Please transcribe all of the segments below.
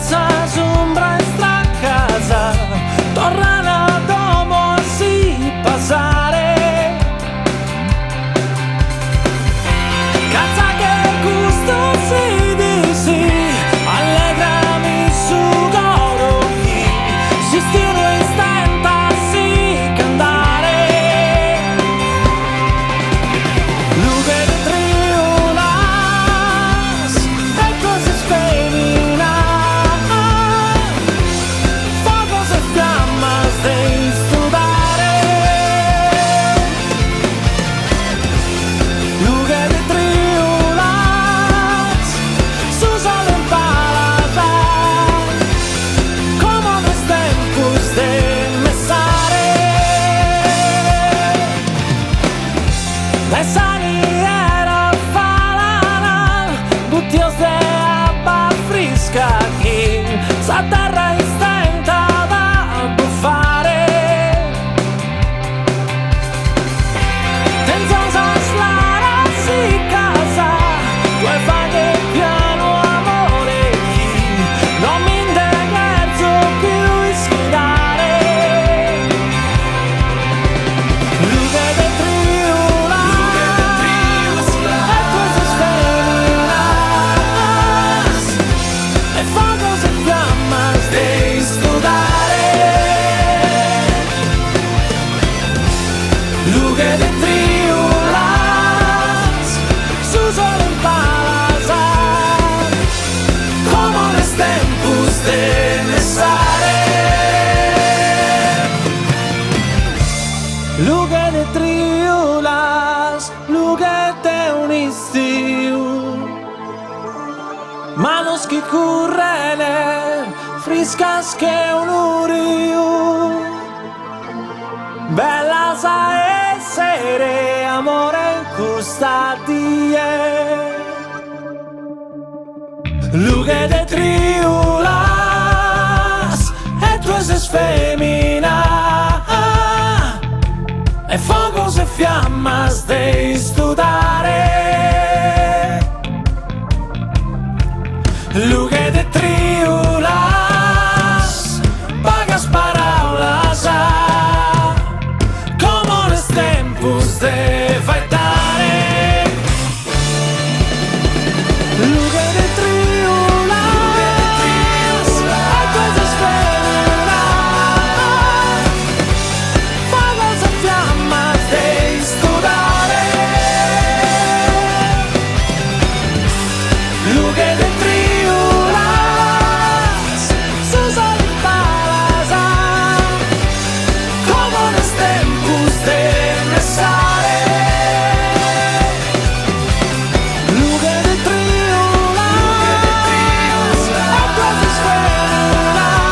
passa sombra e sta casa, torna la domo así pasare. Cazza che gusto si dici, allegrami su coro chi si stiro istanta si cantare. Luce de triolas e cose femina, fuegos e fiammas de studare. Luce de triolas su solo en palata, como los tempos de mesare. Lesani era falana, butios de abba frisca chi sa terra istenta da buffare. Tenzosa slara si casa, due faghe piano amore chi non mi indegherzo più sfidare. Luce de triolas e cosas feminas e fuegos e fiammas de studare. Luce de triolas su solo en palazar, como los tempos de mesare. Luce de triolas, luce de un istiu, manos que currele, friscas que un uriu. Bella sa essere amore in custodie. Luce de triolas e cosas femina e fuegos e fiammas de studare. Luce de triolas, pagas paraulas como los tempos de faltare. Luce de triolas e cosas feminas, fuegos e fiammas de studare. Luce de triolas su solo en palazar, como los tempos de mesare. Luce de triolas e cosas feminas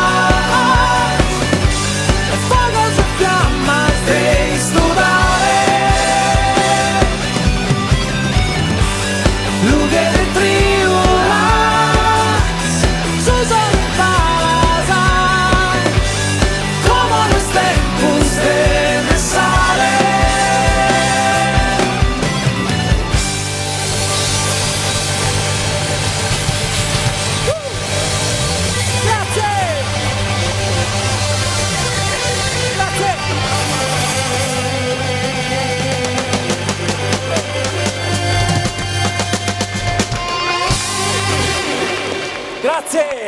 e fuegos e fiammas de studare. Luce de triolas su solo en palazar, como los tempos de mesare. Grazie! Grazie! Grazie!